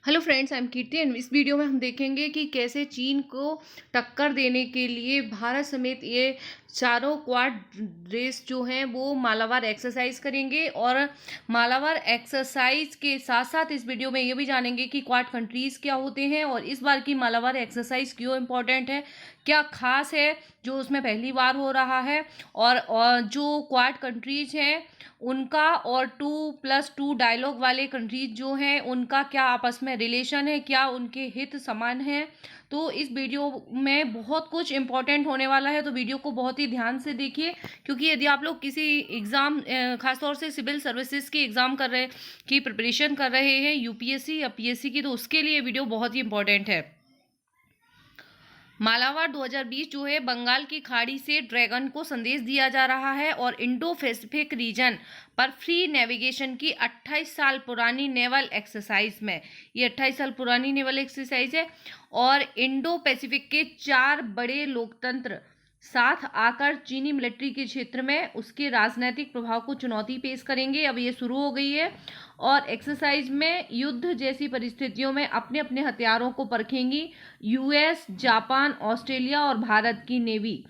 Hello friends, I am Kirti and इस video में हम देखेंगे कि कैसे चीन को टक्कर देने के लिए भारत समेत ये चारों क्वाड रेस जो हैं वो मालाबार एक्सरसाइज करेंगे। और मालाबार एक्सरसाइज के साथ साथ इस वीडियो में ये भी जानेंगे कि क्वाड कंट्रीज क्या होते हैं और इस बार की मालाबार एक्सरसाइज क्यों इम्पोर्टेंट है, क्या खास है जो उसमें पहली बार हो रहा है। और जो क्वाड कंट्रीज हैं उनका और 2+2 डायलॉग वाले कंट्रीज जो हैं उनका क्या आपस में रिलेशन है, क्या उनके हित समान हैं। तो इस वीडियो में बहुत कुछ इंपॉर्टेंट होने वाला है, तो वीडियो को बहुत ही ध्यान से देखिए, क्योंकि यदि आप लोग किसी एग्ज़ाम खासतौर से सिविल सर्विसेज की एग्ज़ाम की प्रिपरेशन कर रहे हैं, यूपीएससी या पीएससी की, तो उसके लिए वीडियो बहुत ही इंपॉर्टेंट है। मालाबार 2020 जो है बंगाल की खाड़ी से ड्रैगन को संदेश दिया जा रहा है और इंडो पैसिफिक रीजन पर फ्री नेविगेशन की 28 साल पुरानी नेवल एक्सरसाइज में, ये 28 साल पुरानी नेवल एक्सरसाइज है। और इंडो पैसिफिक के 4 बड़े लोकतंत्र साथ आकर चीनी मिलिट्री के क्षेत्र में उसके राजनीतिक प्रभाव को चुनौती पेश करेंगे। अब ये शुरू हो गई है और एक्सरसाइज में युद्ध जैसी परिस्थितियों में अपने अपने हथियारों को परखेंगी यूएस, जापान, ऑस्ट्रेलिया और भारत की नेवी।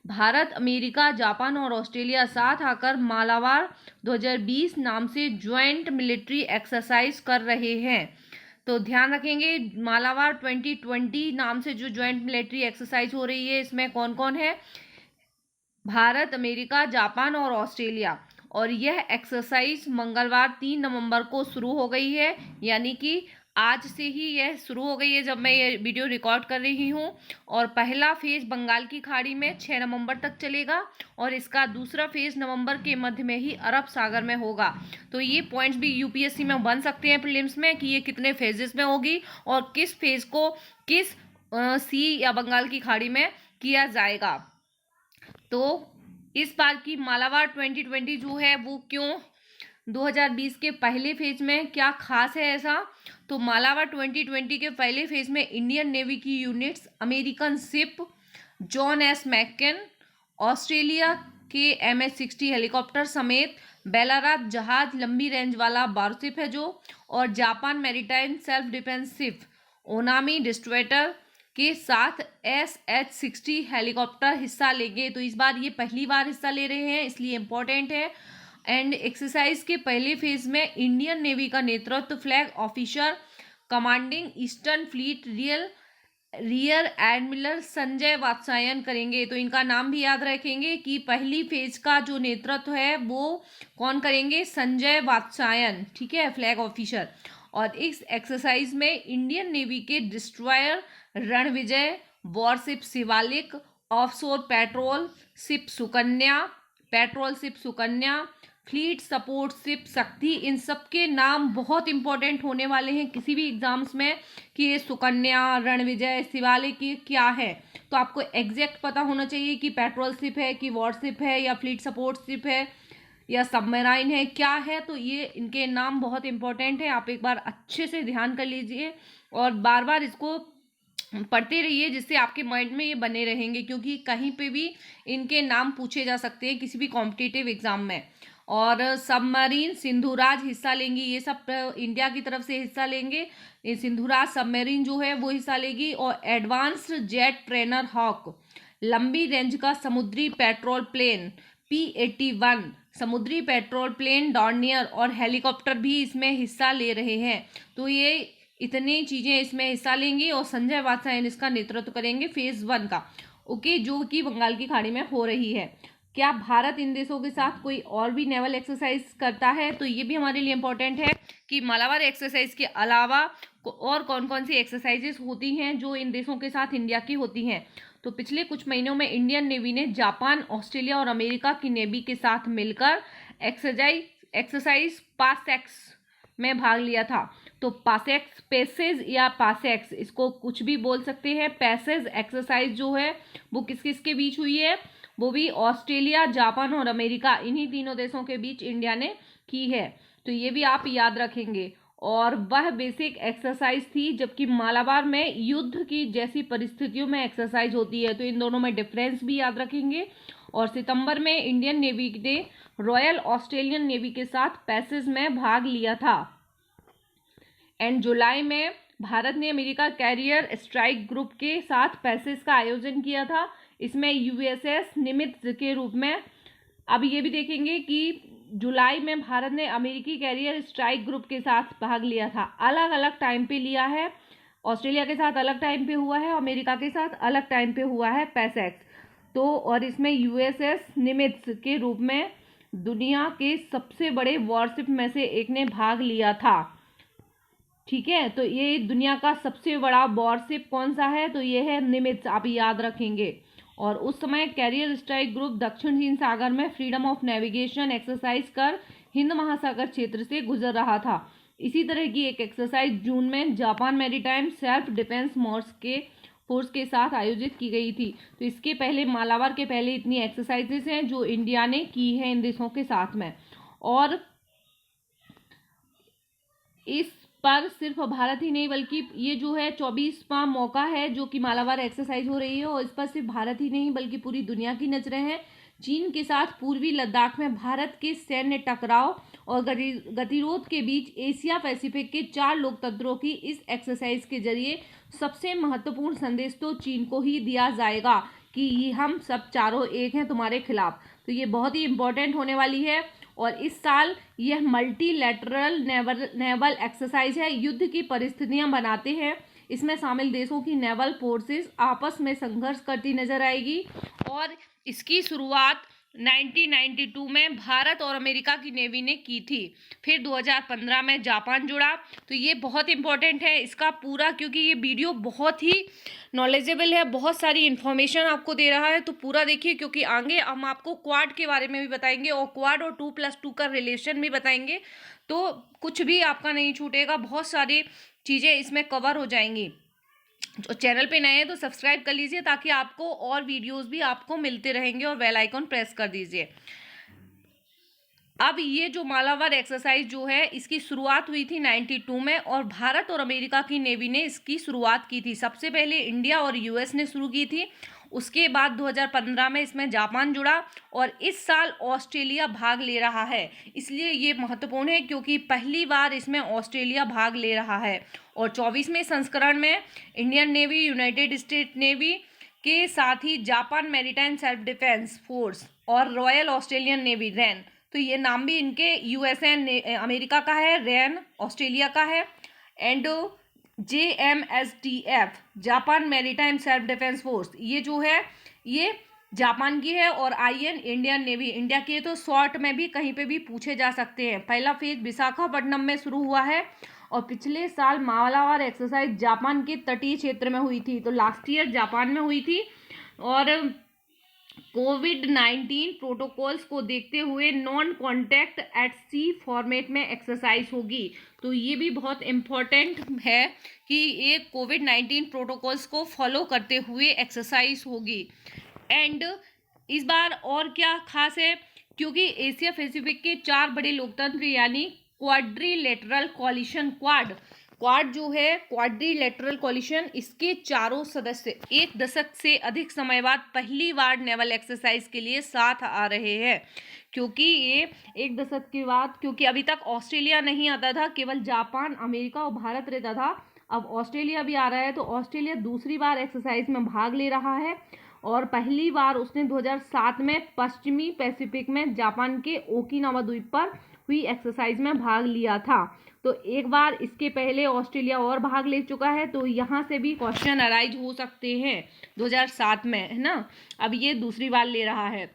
भारत, अमेरिका, जापान और ऑस्ट्रेलिया साथ आकर मालाबार 2020 नाम से ज्वाइंट मिलिट्री एक्सरसाइज कर रहे हैं। तो ध्यान रखेंगे, मालाबार 2020 नाम से जो ज्वाइंट मिलिट्री एक्सरसाइज हो रही है इसमें कौन कौन है? भारत, अमेरिका, जापान और ऑस्ट्रेलिया। और यह एक्सरसाइज मंगलवार 3 नवंबर को शुरू हो गई है, यानी कि आज से ही यह शुरू हो गई है जब मैं ये वीडियो रिकॉर्ड कर रही हूँ। और पहला फेज बंगाल की खाड़ी में 6 नवंबर तक चलेगा और इसका दूसरा फेज नवंबर के मध्य में ही अरब सागर में होगा। तो ये पॉइंट्स भी यूपीएससी में बन सकते हैं प्रीलिम्स में कि ये कितने फेजेस में होगी और किस फेज को किस सी या बंगाल की खाड़ी में किया जाएगा। तो इस बार की मालाबार 2020 जो है वो क्यों 2020 के पहले फेज में क्या खास है ऐसा? तो मालाबार 2020 के पहले फेज में इंडियन नेवी की units, American ship John S McCain, Australia के MS-60 हेलीकॉप्टर समेत बेलारात जहाज लंबी रेंज वाला वारशिप है जो, और Japan maritime self defence ship Onami destroyer के साथ SH-60 हेलीकॉप्टर हिस्सा लेंगे। तो इस बार ये पहली बार हिस्सा ले रहे हैं, इसलिए इम्पोर्टेंट है। एंड एक्सरसाइज के पहले फेज में इंडियन नेवी का नेतृत्व flag officer commanding eastern fleet rear admiral Sanjay Vatsyayan करेंगे। तो इनका नाम भी याद रखेंगे कि पहली फेज का जो नेतृत्व है वो कौन करेंगे? संजय वात्स्यायन, ठीक है, फ्लैग ऑफिसर। और इस एक्सरसाइज में इंडियन नेवी के destroyer Ranvijay, worship Shivalik, offshore petrol ship Sukanya, fleet support ship शक्ति, इन सब के नाम बहुत इंपॉर्टेंट होने वाले हैं किसी भी एग्जाम्स में कि ये सुकन्या, रणविजय, शिवालिक ये क्या है। तो आपको एग्जैक्ट पता होना चाहिए कि पेट्रोल शिप है कि वॉरशिप है या फ्लीट सपोर्ट शिप है या सबमराइन है, क्या है। तो ये इनके नाम बहुत इंपॉर्टेंट है, आप एक बार अच्छे से ध्यान कर लीजिए और बार बार इसको पढ़ते रहिए जिससे आपके माइंड में ये बने रहेंगे, क्योंकि कहीं पे भी इनके नाम पूछे जा सकते हैं किसी भी कॉम्पिटिटिव एग्जाम में। और सबमरीन सिंधुराज हिस्सा लेंगी, ये सब इंडिया की तरफ से हिस्सा लेंगे। ये सिंधुराज सबमरीन जो है वो हिस्सा लेगी। और एडवांस्ड जेट ट्रेनर हॉक, लंबी रेंज का समुद्री पेट्रोल प्लेन P-81, समुद्री पेट्रोल प्लेन डॉर्नियर और हेलीकॉप्टर भी इसमें हिस्सा ले रहे हैं। तो ये इतनी चीज़ें इसमें हिस्सा लेंगी और संजय वात्स्यायन इसका नेतृत्व करेंगे फेज 1 का, ओके, जो कि बंगाल की खाड़ी में हो रही है। क्या भारत इन देशों के साथ कोई और भी नेवल एक्सरसाइज करता है? तो ये भी हमारे लिए इम्पोर्टेंट है कि मालाबार एक्सरसाइज के अलावा और कौन कौन सी एक्सरसाइजेस होती हैं जो इन देशों के साथ इंडिया की होती हैं। तो पिछले कुछ महीनों में इंडियन नेवी ने जापान, ऑस्ट्रेलिया और अमेरिका की नेवी के साथ मिलकर एक्सरसाइज पासएक्स में भाग लिया था। तो पासएक्स, पैसेज या पासएक्स, इसको कुछ भी बोल सकते हैं। पैसेज एक्सरसाइज जो है वो किस किस के बीच हुई है? वो भी ऑस्ट्रेलिया, जापान और अमेरिका, इन्हीं तीनों देशों के बीच इंडिया ने की है। तो ये भी आप याद रखेंगे। और वह बेसिक एक्सरसाइज थी, जबकि मालाबार में युद्ध की जैसी परिस्थितियों में एक्सरसाइज होती है। तो इन दोनों में डिफरेंस भी याद रखेंगे। और सितंबर में इंडियन नेवी ने रॉयल ऑस्ट्रेलियन नेवी के साथ पैसेज में भाग लिया था। एंड जुलाई में भारत ने अमेरिका कैरियर स्ट्राइक ग्रुप के साथ पैसेज का आयोजन किया था। इसमें यूएसएस निमित्त के रूप में। अब ये भी देखेंगे कि जुलाई में भारत ने अमेरिकी कैरियर स्ट्राइक ग्रुप के साथ भाग लिया था। अलग अलग टाइम पे लिया है। ऑस्ट्रेलिया के साथ अलग टाइम पे हुआ है, अमेरिका के साथ अलग टाइम पे हुआ है पैसेक्स। तो और इसमें यूएसएस निमित्त के रूप में दुनिया के सबसे बड़े वॉरशिप में से एक ने भाग लिया था। ठीक है, तो ये दुनिया का सबसे बड़ा वॉरशिप कौन सा है? तो ये है निमित्त, आप याद रखेंगे। और उस समय कैरियर स्ट्राइक ग्रुप दक्षिण हिंद सागर में फ्रीडम ऑफ नेविगेशन एक्सरसाइज कर हिंद महासागर क्षेत्र से गुजर रहा था। इसी तरह की एक एक्सरसाइज जून में Japan maritime self defence force के साथ आयोजित की गई थी। तो इसके पहले मालाबार के पहले इतनी एक्सरसाइजेस हैं जो इंडिया ने की है इन देशों के साथ में। और इस पर सिर्फ भारत ही नहीं बल्कि ये जो है 24वां मौका है जो कि मालाबार एक्सरसाइज हो रही है, और इस पर सिर्फ भारत ही नहीं बल्कि पूरी दुनिया की नजरें हैं। चीन के साथ पूर्वी लद्दाख में भारत के सैन्य टकराव और गतिरोध के बीच एशिया पैसिफिक के 4 लोकतंत्रों की इस एक्सरसाइज के जरिए सबसे महत्वपूर्ण संदेश तो चीन को ही दिया जाएगा कि ये हम सब चारों एक हैं तुम्हारे खिलाफ। तो ये बहुत ही इंपॉर्टेंट होने वाली है। और इस साल यह मल्टीलैटरल नेवल एक्सरसाइज है, युद्ध की परिस्थितियां बनाते हैं। इसमें शामिल देशों की नेवल फोर्सेस आपस में संघर्ष करती नजर आएगी। और इसकी शुरुआत 1992 में भारत और अमेरिका की नेवी ने की थी। फिर 2015 में जापान जुड़ा। तो ये बहुत इंपॉर्टेंट है इसका पूरा, क्योंकि ये वीडियो बहुत ही नॉलेजेबल है, बहुत सारी इन्फॉर्मेशन आपको दे रहा है। तो पूरा देखिए, क्योंकि आगे हम आपको क्वाड के बारे में भी बताएंगे और क्वाड और 2+2 का रिलेशन भी बताएंगे। तो कुछ भी आपका नहीं छूटेगा, बहुत सारी चीज़ें इसमें कवर हो जाएंगी। जो चैनल पे नए हैं तो सब्सक्राइब कर लीजिए ताकि आपको और वीडियोस भी आपको मिलते रहेंगे, और बेल आइकॉन प्रेस कर दीजिए। अब ये जो मालाबार एक्सरसाइज जो है इसकी शुरुआत हुई थी 92 में, और भारत और अमेरिका की नेवी ने इसकी शुरुआत की थी। सबसे पहले इंडिया और यूएस ने शुरू की थी, उसके बाद 2015 में इसमें जापान जुड़ा, और इस साल ऑस्ट्रेलिया भाग ले रहा है। इसलिए ये महत्वपूर्ण है क्योंकि पहली बार इसमें ऑस्ट्रेलिया भाग ले रहा है। और 24वें संस्करण में Indian navy, United State navy के साथ ही Japan maritime self defence force और रॉयल ऑस्ट्रेलियन नेवी रैन, तो ये नाम भी इनके यूएसएन अमेरिका का है, रैन ऑस्ट्रेलिया का है, and JMSDF Japan maritime self defence force ये जो है ये जापान की है, और IN इंडियन नेवी इंडिया की है। तो शॉर्ट में भी कहीं पे भी पूछे जा सकते हैं। पहला फेज विशाखापट्टनम में शुरू हुआ है, और पिछले साल मालाबार एक्सरसाइज जापान के तटीय क्षेत्र में हुई थी। तो लास्ट ईयर जापान में हुई थी, और कोविड-19 प्रोटोकॉल्स को देखते हुए non contact at sea format में एक्सरसाइज होगी। तो ये भी बहुत इम्पोर्टेंट है कि ये कोविड-19 प्रोटोकॉल्स को फॉलो करते हुए एक्सरसाइज होगी। एंड इस बार और क्या खास है, क्योंकि एशिया पैसिफिक के 4 बड़े लोकतंत्र यानी क्वाड्रिलेटरल कोलिशन क्वाड जो है क्वाड्रिलेटरल कोलिशन, इसके चारों सदस्य 1 दशक से अधिक समय बाद पहली बार नेवल एक्सरसाइज के लिए साथ आ रहे हैं। क्योंकि ये 1 दशक के बाद, क्योंकि अभी तक ऑस्ट्रेलिया नहीं आता था, केवल जापान, अमेरिका और भारत रहता था। अब ऑस्ट्रेलिया भी आ रहा है, तो ऑस्ट्रेलिया दूसरी बार एक्सरसाइज में भाग ले रहा है। और पहली बार उसने 2007 में पश्चिमी पैसिफिक में जापान के ओकिनावा द्वीप पर हुई एक्सरसाइज में भाग लिया था। तो एक बार इसके पहले ऑस्ट्रेलिया और भाग ले चुका है, तो यहाँ से भी क्वेश्चन अराइज हो सकते हैं 2007 में, है ना। अब ये दूसरी बार ले रहा है।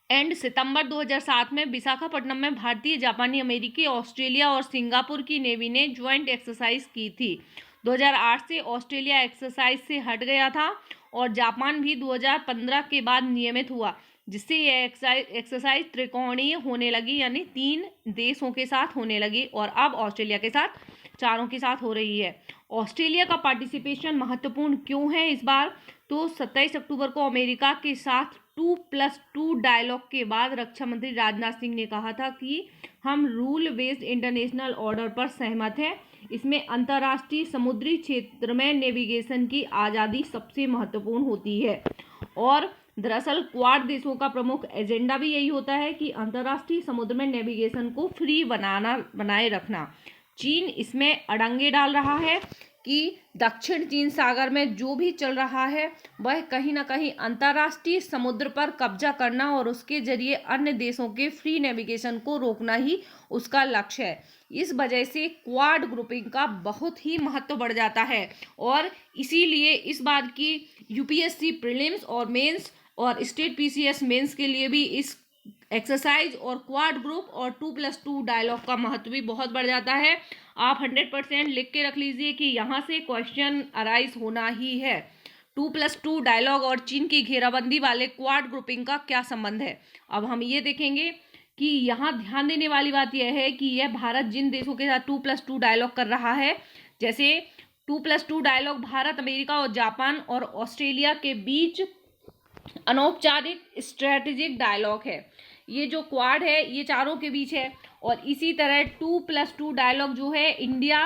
एंड सितंबर 2007 में विशाखापट्टनम में भारतीय, जापानी, अमेरिकी, ऑस्ट्रेलिया और सिंगापुर की नेवी ने ज्वाइंट एक्सरसाइज की थी। 2008 से ऑस्ट्रेलिया एक्सरसाइज से हट गया था, और जापान भी 2015 के बाद नियमित हुआ, जिससे यह एक्सरसाइज त्रिकोणीय होने लगी, यानी 3 देशों के साथ होने लगी, और अब ऑस्ट्रेलिया के साथ 4 के साथ हो रही है। ऑस्ट्रेलिया का पार्टिसिपेशन महत्वपूर्ण क्यों है इस बार? तो 27 अक्टूबर को अमेरिका के साथ 2+2 डायलॉग के बाद रक्षा मंत्री राजनाथ सिंह ने कहा था कि हम रूल बेस्ड इंटरनेशनल ऑर्डर पर सहमत हैं। इसमें अंतर्राष्ट्रीय समुद्री क्षेत्र में नेविगेशन की आज़ादी सबसे महत्वपूर्ण होती है। और दरअसल क्वाड देशों का प्रमुख एजेंडा भी यही होता है कि अंतर्राष्ट्रीय समुद्र में नेविगेशन को फ्री बनाए रखना। चीन इसमें अड़ंगे डाल रहा है कि दक्षिण चीन सागर में जो भी चल रहा है वह कहीं ना कहीं अंतर्राष्ट्रीय समुद्र पर कब्जा करना और उसके जरिए अन्य देशों के फ्री नेविगेशन को रोकना ही उसका लक्ष्य है। इस वजह से क्वाड ग्रुपिंग का बहुत ही महत्व बढ़ जाता है और इसीलिए इस बार की यूपीएससी प्रीलिम्स और मेंस और स्टेट पीसीएस मेंस के लिए भी इस एक्सरसाइज और क्वाड ग्रुप और 2+2 डायलॉग का महत्व भी बहुत बढ़ जाता है। आप 100% लिख के रख लीजिए कि यहाँ से क्वेश्चन अराइज होना ही है। 2+2 डायलॉग और चीन की घेराबंदी वाले क्वाड ग्रुपिंग का क्या संबंध है। अब हम ये देखेंगे कि यहाँ ध्यान देने वाली बात यह है कि यह भारत जिन देशों के साथ 2+2 डायलॉग कर रहा है, जैसे 2+2 डायलॉग भारत, अमेरिका और जापान और ऑस्ट्रेलिया के बीच अनौपचारिक स्ट्रेटेजिक डायलॉग है। ये जो क्वाड है ये चारों के बीच है। और इसी तरह 2+2 डायलॉग जो है इंडिया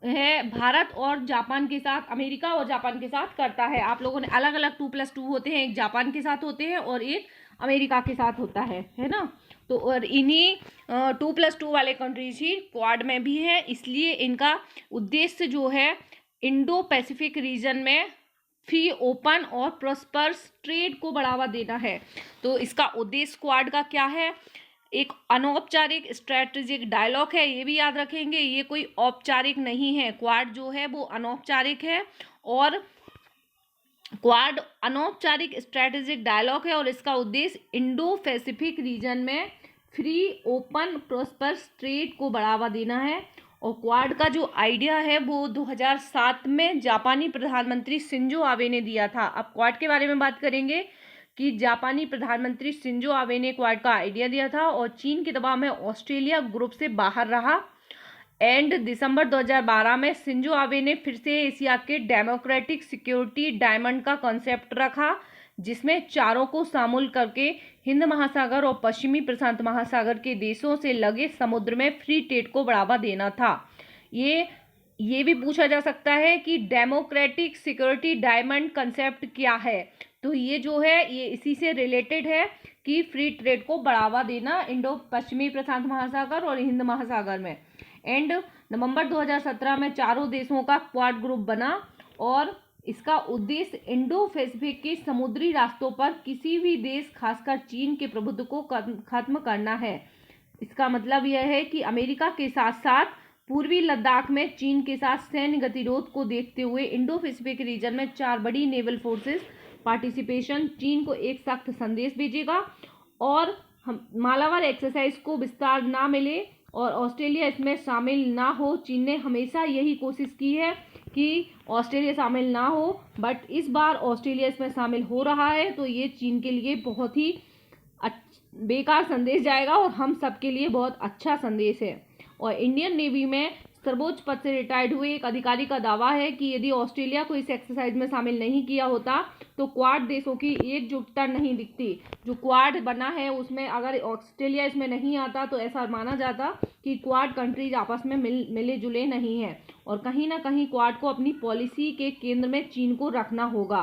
है भारत और जापान के साथ, अमेरिका और जापान के साथ करता है। आप लोगों ने अलग अलग 2+2 होते हैं, एक जापान के साथ होते हैं और एक अमेरिका के साथ होता है ना। तो और इन्हीं 2+2 वाले कंट्रीज ही क्वाड में भी है। इसलिए इनका उद्देश्य जो है इंडो पैसिफिक रीजन में फ्री, ओपन और प्रॉस्पर्स ट्रेड को बढ़ावा देना है। तो इसका उद्देश्य क्वाड का क्या है? एक अनौपचारिक स्ट्रेटेजिक डायलॉग है, ये भी याद रखेंगे। ये कोई औपचारिक नहीं है, क्वाड जो है वो अनौपचारिक है और क्वाड अनौपचारिक स्ट्रेटेजिक डायलॉग है और इसका उद्देश्य इंडो पैसिफिक रीजन में फ्री, ओपन, प्रॉस्पर्स ट्रेड को बढ़ावा देना है। और क्वाड का जो आइडिया है वो 2007 में जापानी प्रधानमंत्री शिंजो आबे ने दिया था। अब क्वाड के बारे में बात करेंगे कि जापानी प्रधानमंत्री शिंजो आबे ने क्वाड का आइडिया दिया था और चीन के दबाव में ऑस्ट्रेलिया ग्रुप से बाहर रहा। एंड दिसंबर 2012 में शिंजो आबे ने फिर से एशिया के डेमोक्रेटिक सिक्योरिटी डायमंड का कॉन्सेप्ट रखा, जिसमें चारों को शामिल करके हिंद महासागर और पश्चिमी प्रशांत महासागर के देशों से लगे समुद्र में फ्री ट्रेड को बढ़ावा देना था। ये भी पूछा जा सकता है कि डेमोक्रेटिक सिक्योरिटी डायमंड कंसेप्ट क्या है। तो ये जो है ये इसी से रिलेटेड है कि फ्री ट्रेड को बढ़ावा देना इंडो पश्चिमी प्रशांत महासागर और हिंद महासागर में। एंड नवंबर 2017 में चारों देशों का क्वाड ग्रुप बना और इसका उद्देश्य इंडो पैसिफिक के समुद्री रास्तों पर किसी भी देश, खासकर चीन के प्रभुत्व को खत्म करना है। इसका मतलब यह है कि अमेरिका के साथ साथ पूर्वी लद्दाख में चीन के साथ सैन्य गतिरोध को देखते हुए इंडो पैसिफिक रीजन में 4 बड़ी नेवल फोर्सेस पार्टिसिपेशन चीन को एक सख्त संदेश भेजेगा और हम मालाबार एक्सरसाइज को विस्तार ना मिले और ऑस्ट्रेलिया इसमें शामिल ना हो। चीन ने हमेशा यही कोशिश की है कि ऑस्ट्रेलिया शामिल ना हो, बट इस बार ऑस्ट्रेलिया इसमें शामिल हो रहा है तो ये चीन के लिए बहुत ही बेकार संदेश जाएगा और हम सब के लिए बहुत अच्छा संदेश है। और इंडियन नेवी में सर्वोच्च पद से रिटायर्ड हुए एक अधिकारी का दावा है कि यदि ऑस्ट्रेलिया को इस एक्सरसाइज में शामिल नहीं किया होता तो क्वाड देशों की एकजुटता नहीं दिखती। जो क्वाड बना है उसमें अगर ऑस्ट्रेलिया इसमें नहीं आता तो ऐसा माना जाता कि क्वाड कंट्रीज आपस में मिले जुले नहीं हैं और कहीं ना कहीं क्वाड को अपनी पॉलिसी के केंद्र में चीन को रखना होगा।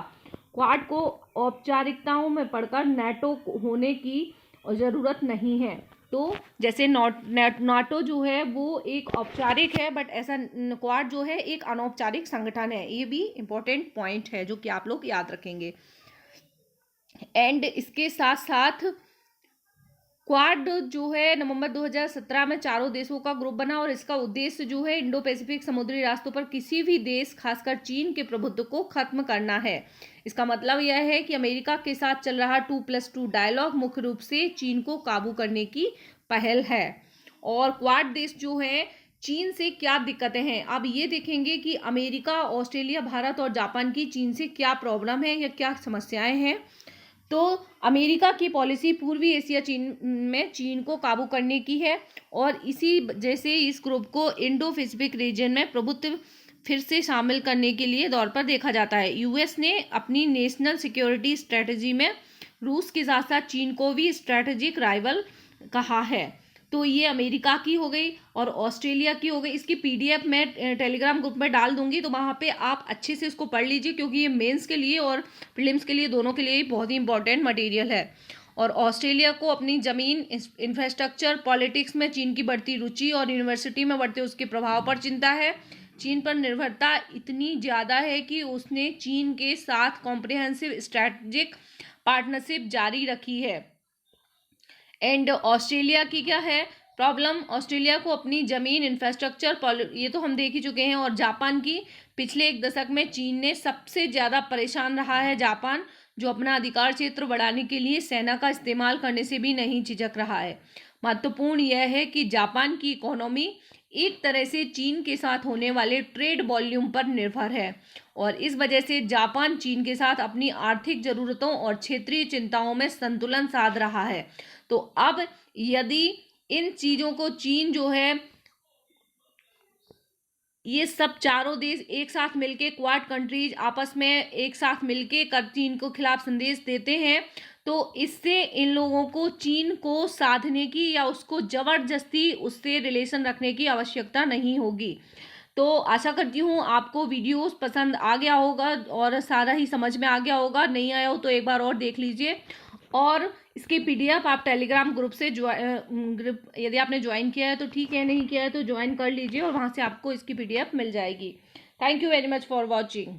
क्वाड को औपचारिकताओं में पढ़कर नाटो होने की ज़रूरत नहीं है। तो जैसे नाटो जो है वो एक औपचारिक है, बट ऐसा क्वाड जो है एक अनौपचारिक संगठन है। ये भी इम्पोर्टेंट पॉइंट है जो कि आप लोग याद रखेंगे। एंड इसके साथ साथ क्वाड जो है नवंबर 2017 में चारों देशों का ग्रुप बना और इसका उद्देश्य जो है इंडो पैसिफिक समुद्री रास्तों पर किसी भी देश, खासकर चीन के प्रभुत्व को खत्म करना है। इसका मतलब यह है कि अमेरिका के साथ चल रहा 2+2 डायलॉग मुख्य रूप से चीन को काबू करने की पहल है। और क्वाड देश जो है चीन से क्या दिक्कतें हैं, अब ये देखेंगे कि अमेरिका, ऑस्ट्रेलिया, भारत और जापान की चीन से क्या प्रॉब्लम है या क्या समस्याएं हैं। तो अमेरिका की पॉलिसी पूर्वी एशिया में चीन को काबू करने की है और इसी जैसे इस ग्रुप को इंडो पैसिफिक रीजन में प्रभुत्व फिर से शामिल करने के लिए दौर पर देखा जाता है। यूएस ने अपनी नेशनल सिक्योरिटी स्ट्रेटजी में रूस के साथ साथ चीन को भी स्ट्रेटेजिक राइवल कहा है। तो ये अमेरिका की हो गई और ऑस्ट्रेलिया की हो गई। इसकी पीडीएफ मैं टेलीग्राम ग्रुप में डाल दूंगी, तो वहाँ पे आप अच्छे से इसको पढ़ लीजिए क्योंकि ये मेंस के लिए और प्रीलिम्स के लिए दोनों के लिए बहुत ही इंपॉर्टेंट मटेरियल है। और ऑस्ट्रेलिया को अपनी जमीन, इंफ्रास्ट्रक्चर, पॉलिटिक्स में चीन की बढ़ती रुचि और यूनिवर्सिटी में बढ़ते उसके प्रभाव पर चिंता है। चीन पर निर्भरता इतनी ज़्यादा है कि उसने चीन के साथ कॉम्प्रिहेंसिव स्ट्रैटेजिक पार्टनरशिप जारी रखी है। एंड ऑस्ट्रेलिया की क्या है प्रॉब्लम, ऑस्ट्रेलिया को अपनी जमीन, इंफ्रास्ट्रक्चर, ये तो हम देख ही चुके हैं। और जापान की, पिछले एक दशक में चीन ने सबसे ज़्यादा परेशान रहा है जापान, जो अपना अधिकार क्षेत्र बढ़ाने के लिए सेना का इस्तेमाल करने से भी नहीं झिझक रहा है। महत्वपूर्ण यह है कि जापान की इकोनॉमी एक तरह से चीन के साथ होने वाले ट्रेड वॉल्यूम पर निर्भर है और इस वजह से जापान चीन के साथ अपनी आर्थिक ज़रूरतों और क्षेत्रीय चिंताओं में संतुलन साध रहा है। तो अब यदि इन चीज़ों को चीन जो है, ये सब चारों देश एक साथ मिलके, क्वाड कंट्रीज आपस में एक साथ मिलके कर चीन को खिलाफ संदेश देते हैं, तो इससे इन लोगों को चीन को साधने की या उसको जबरदस्ती उससे रिलेशन रखने की आवश्यकता नहीं होगी। तो आशा करती हूँ आपको वीडियोस पसंद आ गया होगा और सारा ही समझ में आ गया होगा। नहीं आया हो तो एक बार और देख लीजिए। और इसकी पीडीएफ आप टेलीग्राम ग्रुप से ग्रुप यदि आपने ज्वाइन किया है तो ठीक है, नहीं किया है तो ज्वाइन कर लीजिए और वहाँ से आपको इसकी पीडीएफ मिल जाएगी। Thank you very much for watching.